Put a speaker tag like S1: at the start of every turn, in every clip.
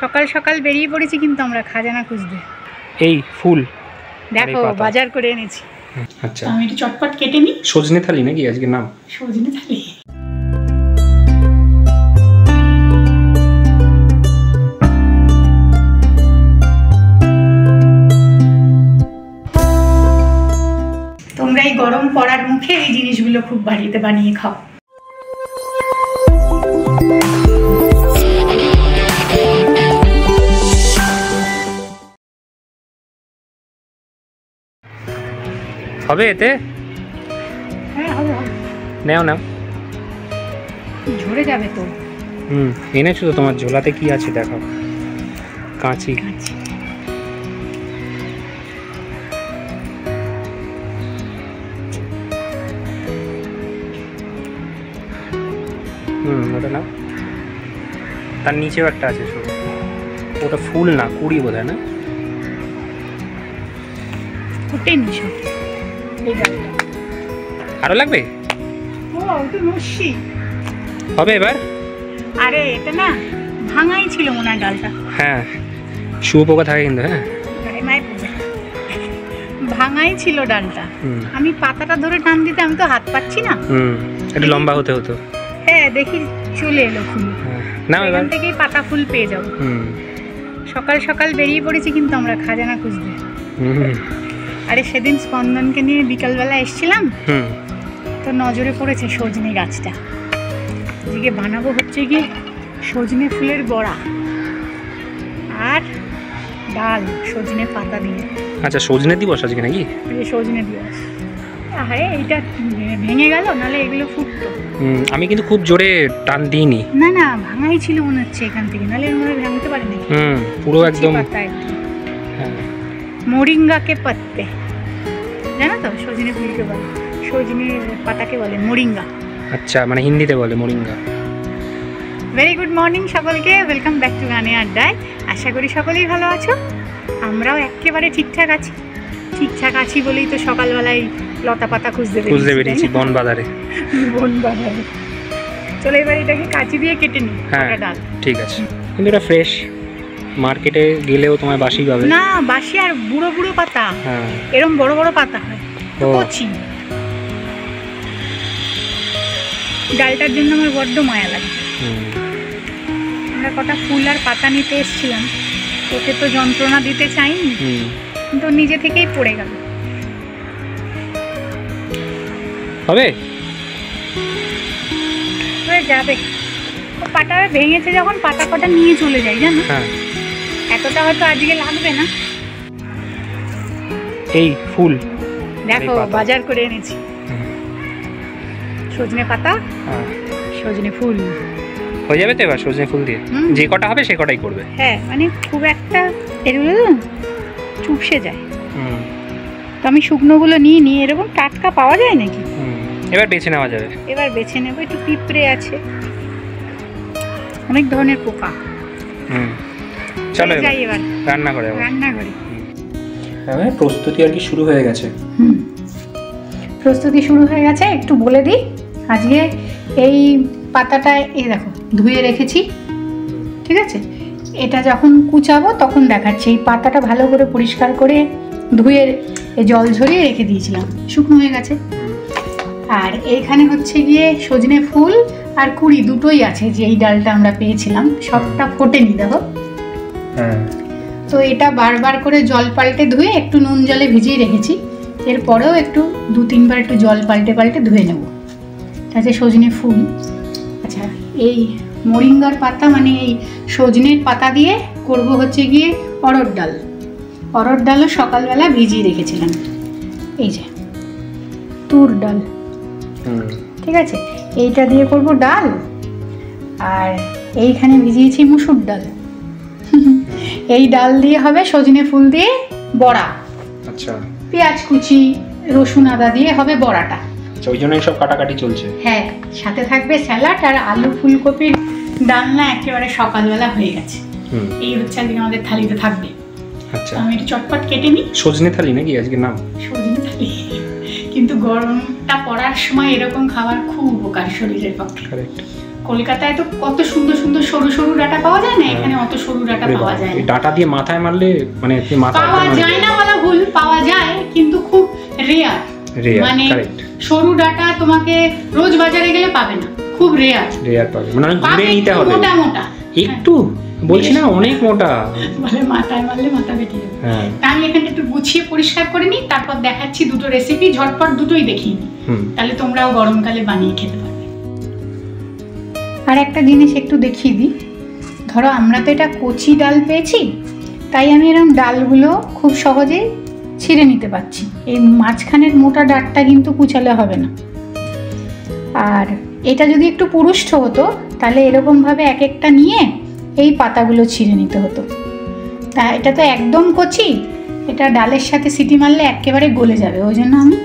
S1: সকাল সকাল বেরিয়ে পড়েছি কিন্তু আমরা খাজানা খুঁজতে।
S2: এই ফুল
S1: দেখো বাজার করে এনেছি।
S2: আচ্ছা
S1: আমি একটু চটপট কেটে নিই।
S2: সজনে থালি নাকি আজকে নাম?
S1: সজনে থালি। তোমরা এই গরম পড়ার মুখে এই জিনিসগুলো খুব বাড়িতে বানিয়ে খাও।
S2: হবে এতে?
S1: হ্যাঁ হবে হবে।
S2: নাও নাও,
S1: ঝরে যাবে তো।
S2: এনেছো তো, তোমার ঝোলাতে কি আছে দেখো। কাঁচি। ওটা নাও। তার নিচেও একটা আছে শুধু, ওটা ফুল না কুড়ি বোধ হয় না?
S1: ফুটে নিছো
S2: আরো লাগবে? হবে এবার?
S1: আরে এটা না ভাঙাই ছিল মনে হয় ডালটা।
S2: হ্যাঁ শুয়োপোকা থাকে কিন্তু। হ্যাঁ
S1: ভাঙাই ছিল ডালটা। আমি পাতাটা ধরে টান দিতে আমি তো হাত পাচ্ছি না।
S2: একটু লম্বা হতে হতো।
S1: হ্যাঁ দেখি চলে এলো ফুল।
S2: না এবার
S1: থেকেই পাতা ফুল পেয়ে যাবো। সকাল সকাল বেরিয়ে পড়েছি কিন্তু আমরা খাজানা খুঁজতে। আরে সেদিন স্পন্দনকে নিয়ে বিকালবেলা এসেছিলাম, তো নজরে পড়েছে সজনে গাছটা। আজকে বানাবো হচ্ছে কি সজনে ফুলের বড়া আর ডাল সজনে পাতা দিয়ে।
S2: আচ্ছা সজনে দিবস আজকে নাকি?
S1: সজনে দিবস। আরে এইটা ভেঙে গেল, নাহলে এগুলো ফুটতো।
S2: আমি কিন্তু খুব জোরে টান দিইনি।
S1: না না ভাঙাই ছিল মনে হচ্ছে এখান থেকে, নাহলে এর মধ্যে ভাঙতে পারিনি।
S2: পুরো একদম।
S1: মোরিঙ্গাকে পাত্তে জানো তো, সজনে ফুলকে বলে, সজনের পাতাকে বলে মোরিঙ্গা।
S2: আচ্ছা মানে হিন্দিতে বলে মোরিঙ্গা।
S1: ভেরি গুড মর্নিং সকলকে, ওয়েলকাম ব্যাক টু গানে আড্ডায়। আশা করি সকলেই ভালো আছো। আমরাও একেবারে ঠিকঠাক আছি। ঠিকঠাক আছি বলেই তো সকালবেলায় লতা পাতা খুঁজতে বেরিয়েছি
S2: বন বাজারে।
S1: চলো এবার এটাকে কাঁচি দিয়ে কেটে নিই।
S2: হ্যাঁ ঠিক আছে, কিন্তু এটা ফ্রেশ, মার্কেটে গেলেও তোমায় বাসি পাবে
S1: না। বাসি আর বুড়ো বুড়ো পাতা।
S2: হ্যাঁ
S1: এরকম বড় বড় পাতা হয় কচি। ডালটার জন্য আমার বড্ড মায়া লাগে। আমরা কটা ফুল আর পাতা নিতে এসেছিলাম, ওকে তো যন্ত্রণা দিতে চাইনি, কিন্তু নিজে থেকেই পড়ে গেল।
S2: হবে
S1: হয়ে যাবে। পাতা ভেঙেছে যখন পাতা কটা নিয়ে চলে যায় জানো। এতটা হয়তো আজকে লাগবে না।
S2: এই ফুল
S1: দেখো বাজার করে এনেছি। সজনে পাতা, সজনে ফুল।
S2: হয়ে যাবে তো এবার সজনে ফুল দিয়ে? যে কটা হবে সে কটাই করবে।
S1: হ্যাঁ মানে খুব একটা এগুলো চুপসে যায়, তো আমি শুকনোগুলো নিয়ে নিয়ে। এরকম টাটকা পাওয়া যায় নাকি?
S2: এবার বেছে নেওয়া যাবে।
S1: এবার বেছে নেবো। একটু পিঁপড়ে আছে, অনেক ধরনের পোকা।
S2: চলো যাই এবার রান্না করে। প্রস্তুতি আর কি শুরু হয়ে গেছে।
S1: প্রস্তুতি শুরু হয়ে গেছে। একটু বলে দিই, আজকে এই পাতাটা এই দেখো ধুয়ে রেখেছি, ঠিক আছে? এটা যখন কুচাবো তখন দেখাচ্ছি। এই পাতাটা ভালো করে পরিষ্কার করে ধুয়ে জল ঝরিয়ে রেখে দিয়েছিলাম, শুকনো হয়ে গেছে। আর এইখানে হচ্ছে গিয়ে সজনে ফুল আর কুড়ি দুটোই আছে, যে এই ডালটা আমরা পেয়েছিলাম। সবটা ফোটেনি দেখো। তো এটা বারবার করে জল পাল্টে ধুয়ে একটু নুন জলে ভিজিয়ে রেখেছি। এরপরেও একটু 2-3 বার একটু জল পাল্টে পাল্টে ধুয়ে নেব। তাতে সজনে ফুল। আচ্ছা এই মোরিঙ্গার পাতা মানে এই সজনের পাতা দিয়ে করব হচ্ছে গিয়ে অরহর ডাল। অরহর ডালও সকালবেলা ভিজিয়ে রেখেছিলাম। এই যে তুর ডাল, ঠিক আছে? এইটা দিয়ে করব ডাল। আর এইখানে ভিজিয়েছি মুসুর ডাল। এই ডাল দিয়ে হবে সজনে ফুল দিয়ে বড়া।
S2: আচ্ছা
S1: পেঁয়াজ কুচি রসুন আদা দিয়ে হবে বড়াটা।
S2: ওই জন্যই সব কাটাকাটি চলছে।
S1: হ্যাঁ সাথে থাকবে স্যালাড আর আলু ফুলকপির ডালনা। একেবারে সকালবেলা হয়ে গেছে। এই হচ্ছে আজকে আমাদের থালিতে থাকবে।
S2: আচ্ছা
S1: আমি একটু চটপট কেটে নিই।
S2: সজনে থালি নাকি আজকে নাম?
S1: সজনে থালি। কিন্তু গরমটা পড়ার সময় এরকম খাবার খুব উপকার শরীরের পক্ষে। কলকাতায় তো কত সুন্দর সুন্দর সরু সরু ডাঁটা পাওয়া যায় না, এখানে অত সরু ডাঁটা পাওয়া যায় না।
S2: ডাঁটা দিয়ে মাথায় মারলে মানে
S1: পাওয়া যায় না বলা ভুল, পাওয়া যায় কিন্তু খুব রেয়ার। মানে সরু ডাঁটা তোমাকে রোজ বাজারে গেলে পাবে না, খুব রেয়ার পাবে, মানে ঘুরে নিতে হবে মোটা মোটা একটু, বলছি না অনেক মোটা, মানে মাথায় মারলে মাথা বেটে যাবে। তা আমি এখানটা একটু গুছিয়ে পরিষ্কার করে নিই, তারপর দেখাচ্ছি দুটো রেসিপি, ঝটপট দুটোই দেখিয়ে নিই, তাহলে তোমরাও গরমকালে বানিয়ে খেতে পারবে। আর একটা জিনিস একটু দেখিয়ে দিই, ধরো আমরা তো এটা কচি ডাল পেয়েছি, তাই আমি এরকম ডালগুলো খুব সহজেই ছিঁড়ে নিতে পারছি। এই মাঝখানের মোটা ডাঁটটা কিন্তু কুচালে হবে না। আর এটা যদি একটু পুরুষ্ট হতো তাহলে এরকমভাবে এক একটা নিয়ে এই পাতাগুলো ছিঁড়ে নিতে হতো। তা এটা তো একদম কচি, এটা ডালের সাথে সিটি মারলে একেবারে গলে যাবে, ওই জন্য আমি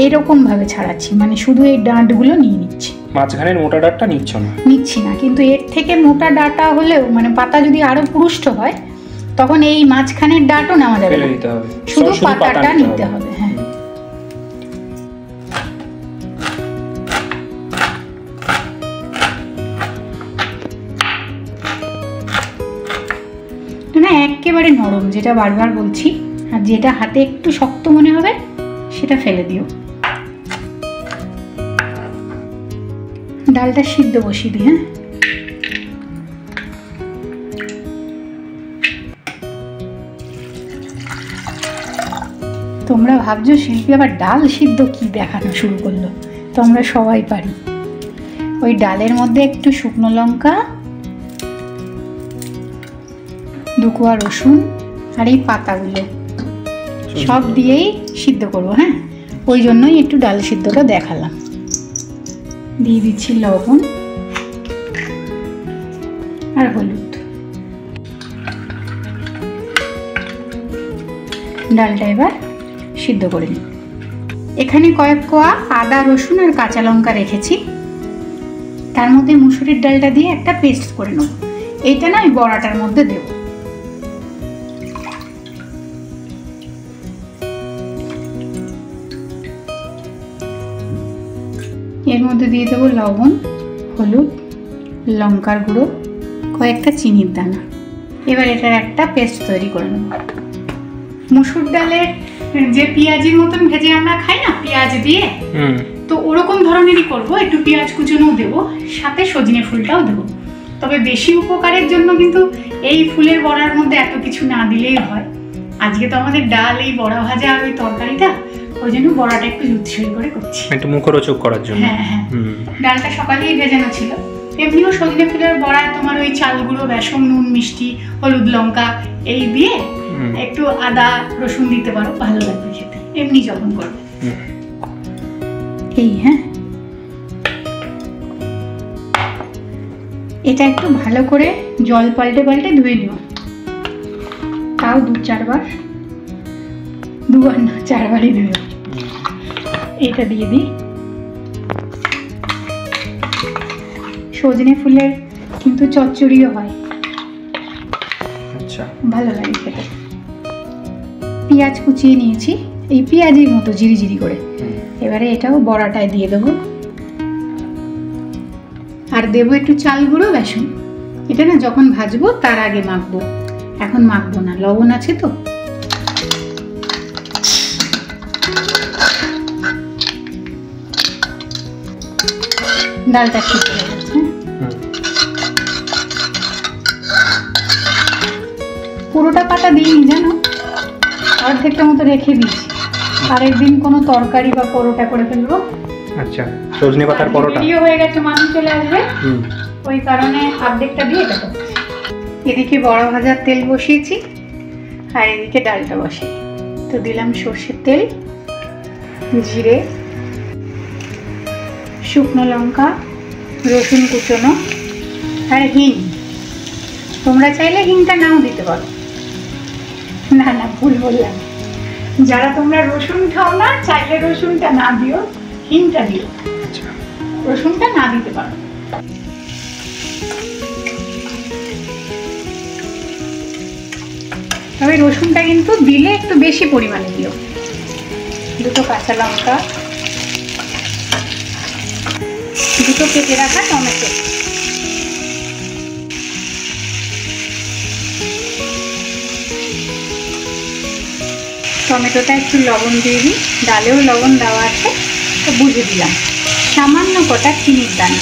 S1: এরকমভাবে ছাড়াচ্ছি, মানে শুধু এই ডাঁটগুলো নিয়ে নিচ্ছি।
S2: মাঝখানের মোটা ডাঁটটা নিচ্ছি না, কিন্তু এর থেকে মোটা ডাঁটা হলেও মানে পাতা যদি আরো পুরুষ্ট হয় তখন এই মাঝখানের ডাঁটও নেওয়া যাবে না, শুধু পাতাটা নিতে হবে। হ্যাঁ, না একেবারে নরম, যেটা বারবার বলছি, আর যেটা হাতে একটু শক্ত মনে হবে সেটা ফেলে দিও। ডালটা সিদ্ধ বসিয়ে দিই। হ্যাঁ, তোমরা ভাবছো শিল্পী আবার ডাল সিদ্ধ কি দেখানো শুরু করলো, তো আমরা সবাই পারি। ওই ডালের মধ্যে একটু শুকনো লঙ্কা, 2 কোয়া রসুন আর এই পাতাগুলো সব দিয়েই সিদ্ধ করবো। হ্যাঁ, ওই জন্যই একটু ডাল সিদ্ধটা দেখালাম। দিয়ে দিচ্ছি লবণ আর হলুদ। ডালটা এবার সিদ্ধ করে নিই। এখানে কয়েক কোয়া আদা রসুন আর কাঁচা লঙ্কা রেখেছি, তার মধ্যে মুসুরির ডালটা দিয়ে একটা পেস্ট করে নেব। এইটা না আমি বড়াটার মধ্যে দেব। এর মধ্যে দিয়ে দেবো লবণ, হলুদ, লঙ্কার গুঁড়ো, কয়েকটা চিনির দানা। এবার এটার একটা পেস্ট তৈরি করে নেব। মুসুর ডালের যে পেঁয়াজির মতন ভেজে আমরা খাই না পেঁয়াজ দিয়ে, তো ওরকম ধরনেরই করবো, একটু পেঁয়াজ কুচনোও দেবো, সাথে সজনে ফুলটাও দেবো। তবে বেশি উপকারের জন্য কিন্তু এই ফুলের বড়ার মধ্যে এত কিছু না দিলেই হয়। আজকে তো আমাদের ডাল, এই বড়া ভাজা আর ওই তরকারিটা, ওই জন্য বড়াটা একটু জুতসই করে করছি, একটু মুখরোচক করার জন্য।
S1: হ্যাঁ হ্যাঁ, ডালটা সকালেই ভেজানো ছিল। এমনিও সজনে ফুলের বড়ায় তোমার ওই চাল গুঁড়ো, বেসন, নুন, মিষ্টি, হলুদ, লঙ্কা এই দিয়ে একটু আদা রসুন দিতে পারো, ভালো লাগবে খেতে এমনি যখন করবে। এই হ্যাঁ, এটা একটু ভালো করে জল পাল্টে পাল্টে ধুয়ে নিও, তাও 2-4 বার, 2 বার না 4 বারই ধুয়ে। এটা দিয়ে দিই। সজনে ফুলের কিন্তু চচ্চড়িও হয়, আচ্ছা ভালো লাগে খেতে। পেঁয়াজ কুচিয়ে নিয়েছি এই পেঁয়াজের মতো জিরি করে, এবারে এটাও বড়াটায় দিয়ে দেবো। আর দেবো একটু চাল গুঁড়ো, বেসন। এটা না যখন ভাজবো তার আগে মাখবো, এখন মাখবো না, লবণ আছে তো। ডালটা সিদ্ধ হয়ে গেছে, পুরোটা পাতা দিইনি জানো, অর্ধেকটা মতো রেখে দিয়েছি, আরেকদিন কোনো তরকারি বা পরোটা করে ফেলবো।
S2: আচ্ছা, সজনে পাতার পরোটা
S1: হয়ে গেছে, মানুষ চলে আসবে, ওই কারণে অর্ধেকটা দিয়ে এটা করছি। এদিকে বড়া ভাজার তেল বসিয়েছি আর এদিকে ডালটা বসিয়ে, তো দিলাম সর্ষের তেল, জিরে, শুকনো লঙ্কা, রসুন কুচনো আর হিং। তোমরা চাইলে হিংটা নাও দিতে পারো, না না ভুল বললাম, যারা তোমরা রসুন খাও না চাইলে রসুনটা না দিও, হিংটা দিও, রসুনটা না দিতে পারো। তবে রসুনটা কিন্তু দিলে একটু বেশি পরিমাণে দিও। 2 কাঁচা লঙ্কা, দুটো কেটে রাখা টমেটো, টমেটোটা একটু লবণ দিয়ে দিই, ডালেও লবণ দেওয়া আছে তো বুঝে দিলাম, সামান্য কটা চিনির দানা,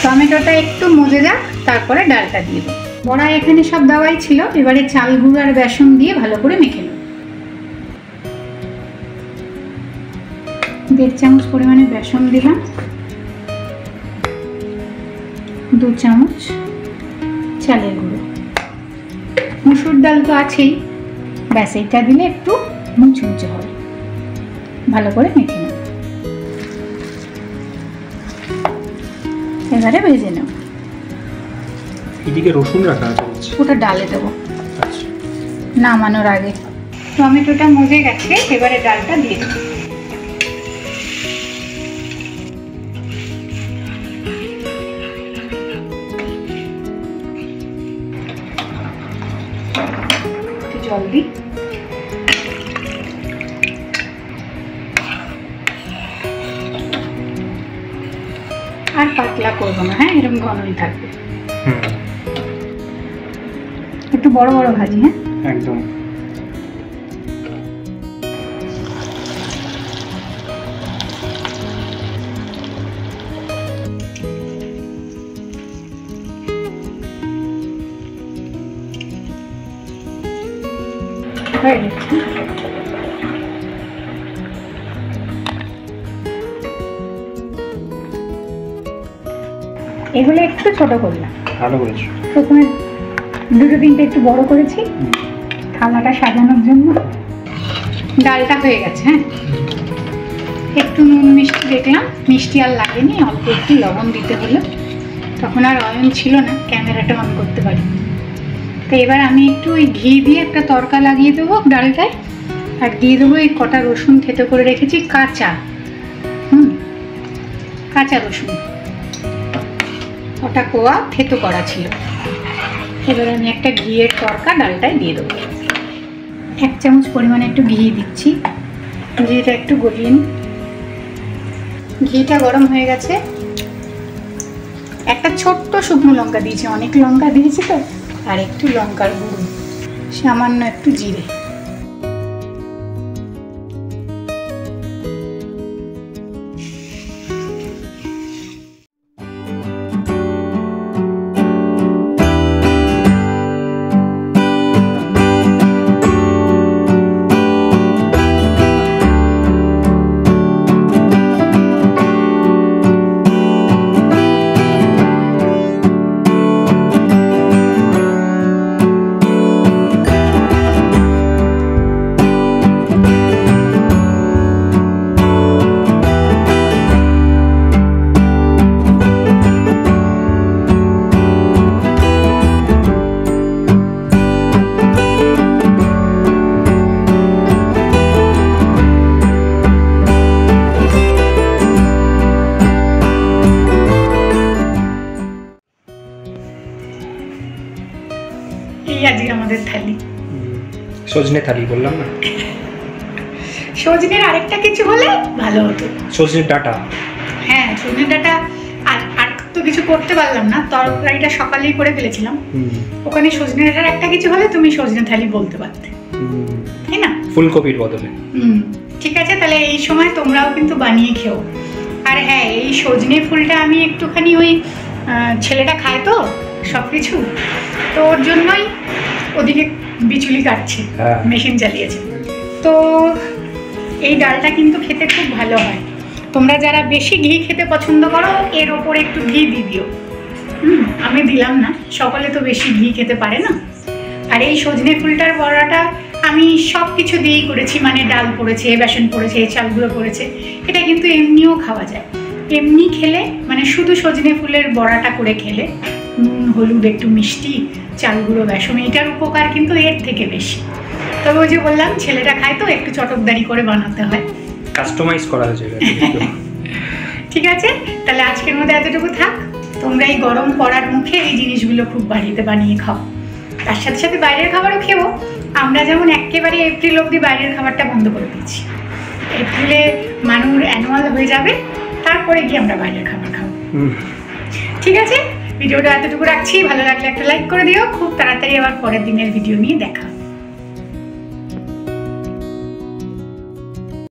S1: টমেটোটা একটু মজে যাক, তারপরে ডালটা দিয়ে দেবো। বড়া এখানে সব দেওয়াই ছিল, এবারে চাল গুঁড়ো আর বেসন দিয়ে ভালো করে মেখে নেব। 1.5 চামচ পরিমাণে বেসন দিলাম, 2 চামচ চালের গুঁড়ো, মুসুর ডাল তো আছেই, ব্যাস এটা দিলে একটু মুচমুচে হবে, ভালো করে মেখে নেব। এবারে ভেজে নেব।
S3: এদিকে রসুন রাখা আছে,
S1: ওটা ডালে দেবো
S3: আচ্ছা,
S1: নামানোর আগে। টমেটোটা মজে গেছে, এবারে ডালটা দিয়ে দেবো। একটু জল দিই, আর পাতলা করবো না, হ্যাঁ এরকম ঘনই থাকবে। একটু বড় বড় ভাজি, হ্যাঁ
S3: একদম।
S1: হয়ে গেছে। এগুলো একটু ছোট করলাম,
S3: ভালো করেছো।
S1: প্রথমে 2-3টে একটু বড় করেছি থালাটা সাজানোর জন্য। ডালটা হয়ে গেছে, হ্যাঁ একটু নুন মিষ্টি দেখলাম, মিষ্টি আর লাগেনি, অল্প একটু লবণ দিতে হলো, তখন আর অয়ন ছিল না, ক্যামেরাটা অন করতে পারি। তো এবার আমি একটু ওই ঘি দিয়ে একটা তড়কা লাগিয়ে দেবো ডালটায়, আর দিয়ে দেবো এই কটা রসুন থেতো করে রেখেছি কাঁচা, কাঁচা রসুন, ওটা কোয়া থেতো করা ছিল। এবার আমি একটা ঘিয়ের তড়কা ডালটায় দিয়ে দেবো। 1 চামচ পরিমাণে একটু ঘি দিচ্ছি, ঘিটা একটু গলিয়ে নিই। ঘিটা গরম হয়ে গেছে, একটা ছোট্ট শুকনো লঙ্কা দিয়েছি, অনেক লঙ্কা দিয়েছি তো, আর একটু লঙ্কার গুঁড়ো, সামান্য একটু জিরে, আজকে আমাদের থালি।
S3: সজনে থালি বললাম না,
S1: সজনের আরেকটা কিছু হলে ভালো হতো,
S3: সজনের ডাটা।
S1: হ্যাঁ সজনের ডাটা, আর তো কিছু করতে পারলাম না, তরকারিটা সকালেই করে ফেলেছিলার, ওখানে সজনে ডাটার একটা কিছু হলে তুমি সজনে থালি বলতে পারতে, তাই না,
S3: ফুলকপির বদলে।
S1: ঠিক আছে, তাহলে এই সময় তোমরাও কিন্তু বানিয়ে খেও। আর হ্যাঁ এই সজনে ফুলটা আমি একটুখানি ওই ছেলেটা খায় তো সব কিছু, তো ওর জন্যই ওদিকে বিচুলি কাটছে, মেশিন চালিয়েছে। তো এই ডালটা কিন্তু খেতে খুব ভালো হয়, তোমরা যারা বেশি ঘি খেতে পছন্দ করো এর ওপরে একটু ঘি দিয়ে দিও। আমি দিলাম না, সকলে তো বেশি ঘি খেতে পারে না। আর এই সজনে ফুলটার বড়াটা আমি সব কিছু দিয়েই করেছি, মানে ডাল পড়েছে, বেসন পড়েছে, চালগুলো পড়েছে, এটা কিন্তু এমনিও খাওয়া যায়। এমনি খেলে মানে শুধু সজনে ফুলের বড়াটা করে খেলে নুন হলুদ একটু মিষ্টি চালগুলো বেসন, এটার উপকার কিন্তু এর থেকে বেশি। তবে ওই যে বললাম ছেলেটা খায় তো একটু চটকদারি করে বানাতে হয়,
S3: কাস্টমাইজ করা হয়েছে।
S1: ঠিক আছে, তাহলে আজকের মধ্যে এতটুকু থাক। তোমরা এই গরম পড়ার মুখে এই জিনিসগুলো খুব বাড়িতে বানিয়ে খাও। তার সাথে সাথে বাইরের খাবারও খেবো। আমরা যেমন একেবারে এপ্রিল অবধি বাইরের খাবারটা বন্ধ করে দিচ্ছি, এপ্রিলে মানুষ অ্যানুয়াল হয়ে যাবে, তারপরে গিয়ে আমরা বাইরের খাবার খাবো। ঠিক আছে, ভিডিওটা এতটুকু রাখছি। ভালো লাগলে একটা লাইক করে দিও। খুব তাড়াতাড়ি আবার পরের দিনের ভিডিও নিয়ে দেখা হবে।